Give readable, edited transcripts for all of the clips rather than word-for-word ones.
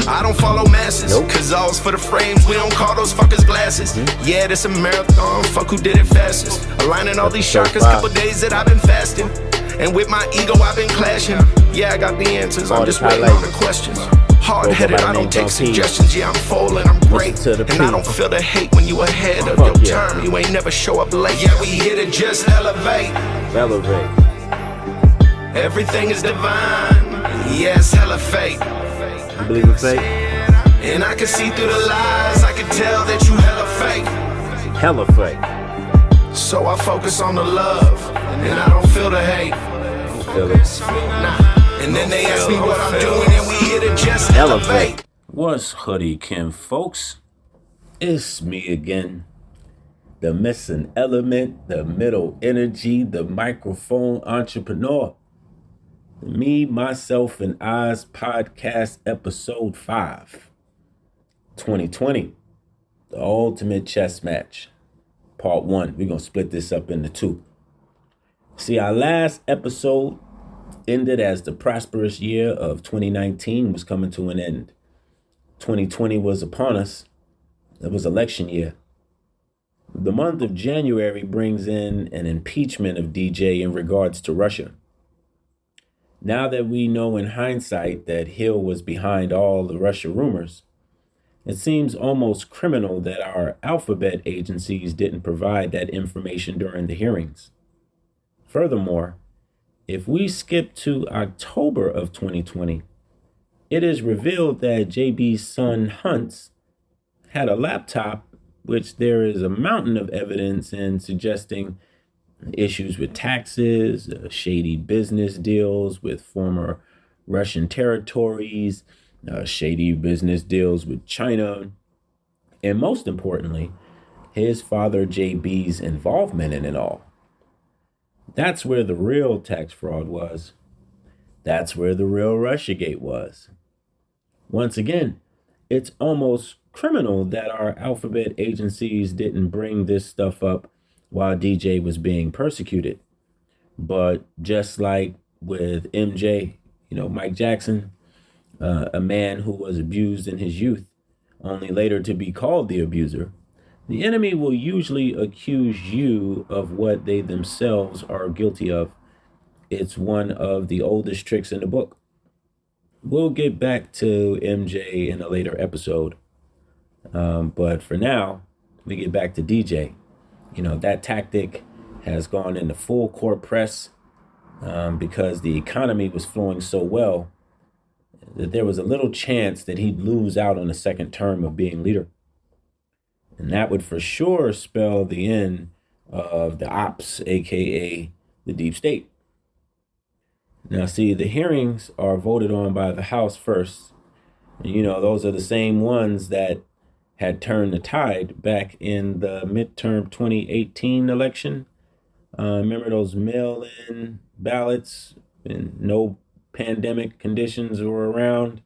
I don't follow masses, cause all's for the frames. We don't call those fuckers glasses. Yeah, this a marathon, fuck who did it fastest. Aligning all these chakras, couple days that I've been fasting. And with my ego, I've been clashing. Yeah, I got the answers, I'm just waiting on the questions. Hard-headed, I don't take suggestions. Yeah, I'm falling, I'm great. And I don't feel the hate when you ahead of your term. You ain't never show up late. Yeah, we here to just elevate. Everything is divine. Yes, hella fate. You believe in fate? And I can see through the lies. I can tell that you hella fake. Hella fake. So I focus on the love, and I don't feel the hate. Feel it. Nah. And then they ask me what I'm doing, and we here to just elevate. What's Hoodie Kim, folks? It's me again. The missing element, the middle energy, the microphone entrepreneur. Me, Myself, and Eyez podcast episode 5. 2020. The ultimate chess match. Part 1. We're going to split this up into 2. See, our last episode ended as the prosperous year of 2019 was coming to an end. 2020 was upon us. It was election year. The month of January brings in an impeachment of DJ in regards to Russia. Now that we know in hindsight that Hill was behind all the Russia rumors, it seems almost criminal that our alphabet agencies didn't provide that information during the hearings. Furthermore, if we skip to October of 2020, it is revealed that JB's son Hunts had a laptop, which there is a mountain of evidence in suggesting issues with taxes, shady business deals with former Russian territories, shady business deals with China, and most importantly, his father JB's involvement in it all. That's where the real tax fraud was. That's where the real Russiagate was. Once again, it's almost criminal that our alphabet agencies didn't bring this stuff up while DJ was being persecuted. But just like with MJ, Mike Jackson, a man who was abused in his youth, only later to be called the abuser, the enemy will usually accuse you of what they themselves are guilty of. It's one of the oldest tricks in the book. We'll get back to MJ in a later episode. But for now, we get back to DJ. That tactic has gone into full court press because the economy was flowing so well that there was a little chance that he'd lose out on a second term of being leader. And that would for sure spell the end of the ops, aka the deep state. Now, see, the hearings are voted on by the House first. And, those are the same ones that had turned the tide back in the midterm 2018 election. Remember those mail-in ballots and no pandemic conditions were around?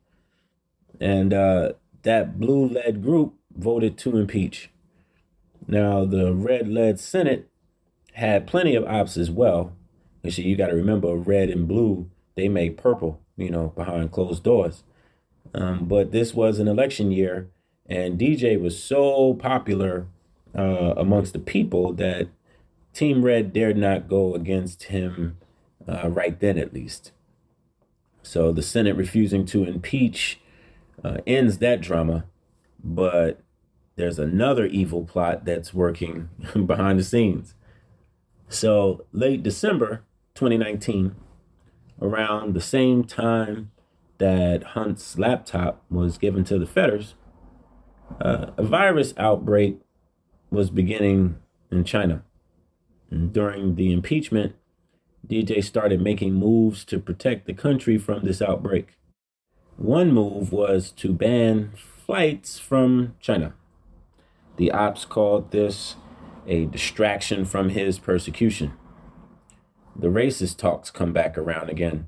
And that blue-led group voted to impeach. Now, the red-led Senate had plenty of ops as well. Actually, you got to remember, red and blue, they make purple, behind closed doors. But this was an election year, and DJ was so popular amongst the people that Team Red dared not go against him right then, at least. So the Senate refusing to impeach ends that drama, but there's another evil plot that's working behind the scenes. So late December 2019, around the same time that Hunt's laptop was given to the Feders, a virus outbreak was beginning in China. And during the impeachment, DJ started making moves to protect the country from this outbreak. One move was to ban flights from China. The ops called this a distraction from his persecution. The racist talks come back around again.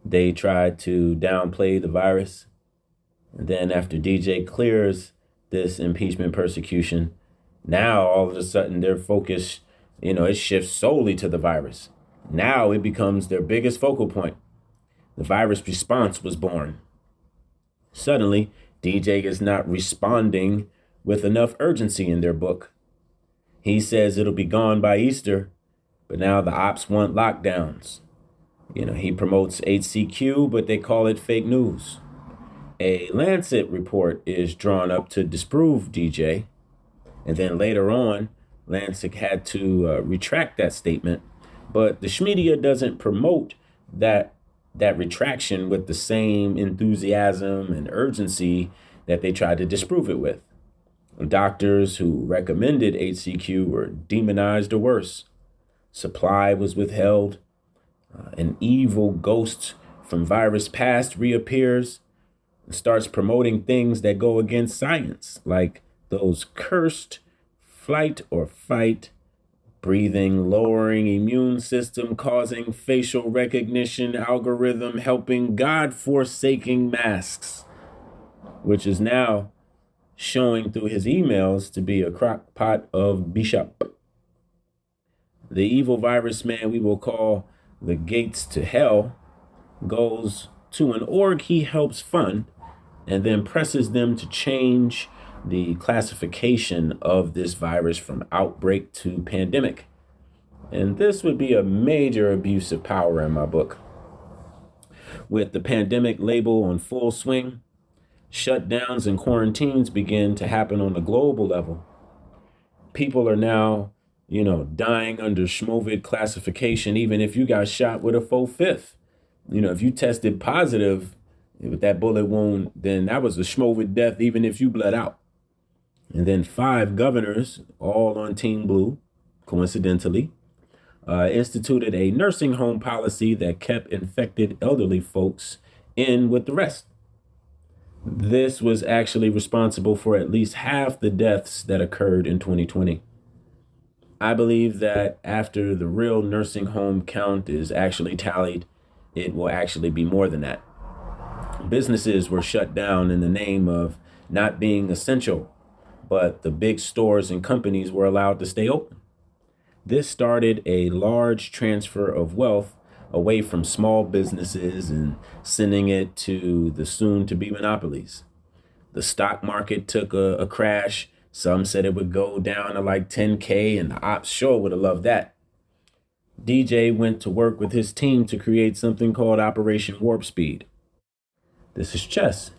They tried to downplay the virus. And then after DJ clears this impeachment persecution, now all of a sudden their focus, it shifts solely to the virus. Now it becomes their biggest focal point. The virus response was born. Suddenly, DJ is not responding with enough urgency in their book. He says it'll be gone by Easter, but now the ops want lockdowns. He promotes HCQ, but they call it fake news. A Lancet report is drawn up to disprove DJ. And then later on, Lancet had to retract that statement. But the Schmedia doesn't promote that retraction with the same enthusiasm and urgency that they tried to disprove it with. Doctors who recommended HCQ were demonized or worse. Supply was withheld. An evil ghost from virus past reappears and starts promoting things that go against science, like those cursed flight or fight, breathing, lowering immune system, causing facial recognition algorithm, helping God-forsaking masks, which is now showing through his emails to be a crock pot of Bishop. The evil virus man we will call the gates to hell goes to an org he helps fund and then presses them to change the classification of this virus from outbreak to pandemic. And this would be a major abuse of power in my book. With the pandemic label on full swing, shutdowns and quarantines begin to happen on a global level. People are now, dying under Schmovid classification, even if you got shot with a 4/5. If you tested positive with that bullet wound, then that was a Schmovid death, even if you bled out. And then 5 governors, all on Team Blue, coincidentally, instituted a nursing home policy that kept infected elderly folks in with the rest. This was actually responsible for at least half the deaths that occurred in 2020. I believe that after the real nursing home count is actually tallied, it will actually be more than that. Businesses were shut down in the name of not being essential, but the big stores and companies were allowed to stay open. This started a large transfer of wealth away from small businesses and sending it to the soon-to-be monopolies. The stock market took a crash. Some said it would go down to like 10K, and the ops sure would have loved that. DJ went to work with his team to create something called Operation Warp Speed. This is chess.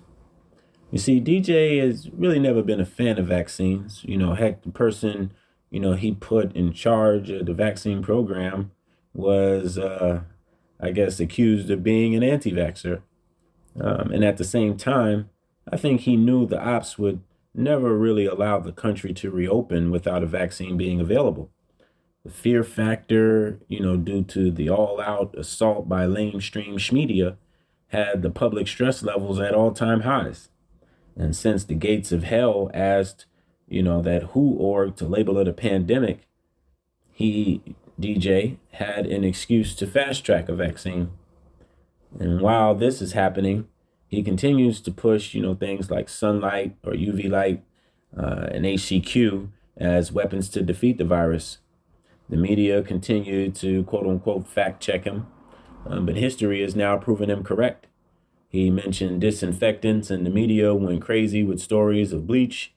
You see, DJ has really never been a fan of vaccines. Heck, the person, he put in charge of the vaccine program was, accused of being an anti-vaxxer. And at the same time, I think he knew the ops would never really allow the country to reopen without a vaccine being available. The fear factor, due to the all-out assault by lamestream Schmedia, had the public stress levels at all-time highs. And since the gates of hell asked, that WHO org to label it a pandemic, DJ, had an excuse to fast-track a vaccine. And while this is happening, he continues to push, things like sunlight or UV light and HCQ as weapons to defeat the virus. The media continued to, quote-unquote, fact-check him, but history has now proven him correct. He mentioned disinfectants, and the media went crazy with stories of bleach,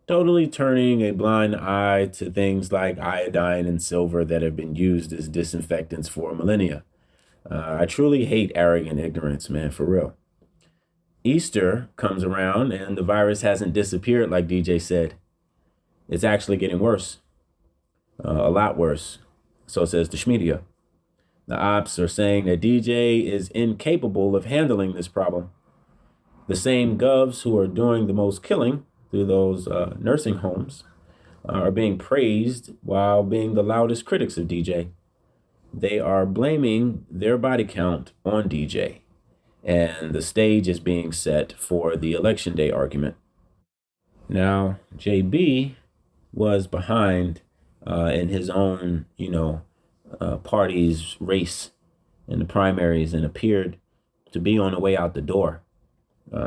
totally turning a blind eye to things like iodine and silver that have been used as disinfectants for millennia. I truly hate arrogant ignorance, man, for real. Easter comes around and the virus hasn't disappeared like DJ said. It's actually getting worse, a lot worse. So says the Schmedia. The ops are saying that DJ is incapable of handling this problem. The same govs who are doing the most killing through those nursing homes are being praised while being the loudest critics of DJ. They are blaming their body count on DJ, and the stage is being set for the election day argument. Now, JB was behind in his own, party's race in the primaries and appeared to be on the way out the door.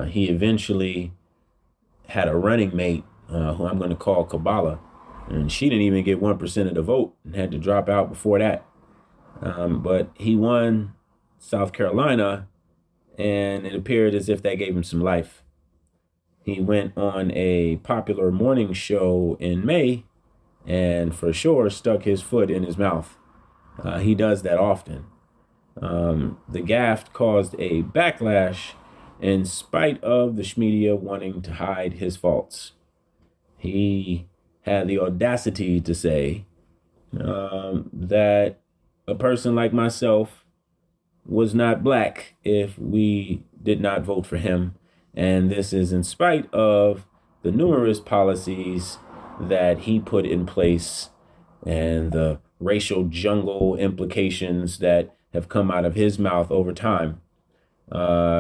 He eventually had a running mate who I'm going to call Kabbalah, and she didn't even get 1% of the vote and had to drop out before that. But he won South Carolina and it appeared as if that gave him some life. He went on a popular morning show in May and for sure stuck his foot in his mouth. He does that often. The gaffe caused a backlash in spite of the media wanting to hide his faults. He had the audacity to say that a person like myself was not black if we did not vote for him. And this is in spite of the numerous policies that he put in place and the racial jungle implications that have come out of his mouth over time.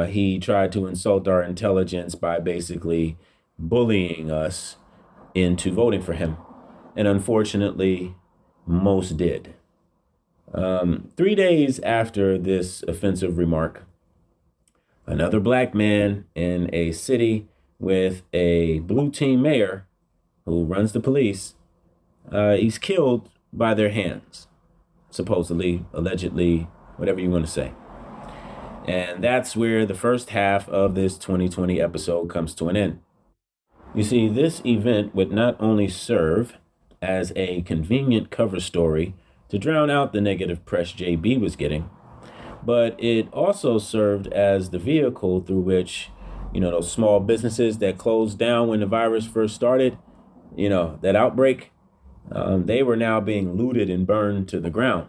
He tried to insult our intelligence by basically bullying us into voting for him. And unfortunately, most did. 3 days after this offensive remark, another black man in a city with a blue team mayor who runs the police, he's killed by their hands, supposedly, allegedly, whatever you want to say. And that's where the first half of this 2020 episode comes to an end. You see, this event would not only serve as a convenient cover story to drown out the negative press JB was getting, but it also served as the vehicle through which, those small businesses that closed down when the virus first started, that outbreak, they were now being looted and burned to the ground.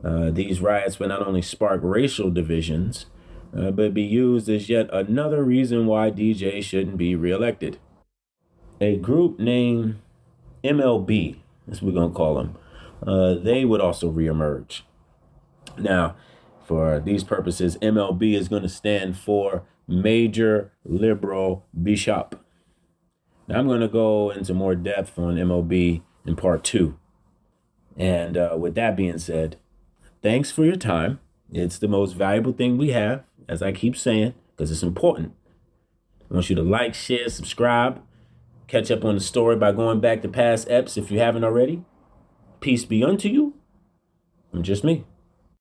These riots would not only spark racial divisions, but be used as yet another reason why DJ shouldn't be reelected. A group named MLB, as we're going to call them, they would also reemerge. Now, for these purposes, MLB is going to stand for Major Liberal Bishop. Now, I'm going to go into more depth on MLB in part 2. And with that being said, thanks for your time. It's the most valuable thing we have, as I keep saying, because it's important. I want you to like, share, subscribe, catch up on the story by going back to past eps if you haven't already. Peace be unto you. I'm just me.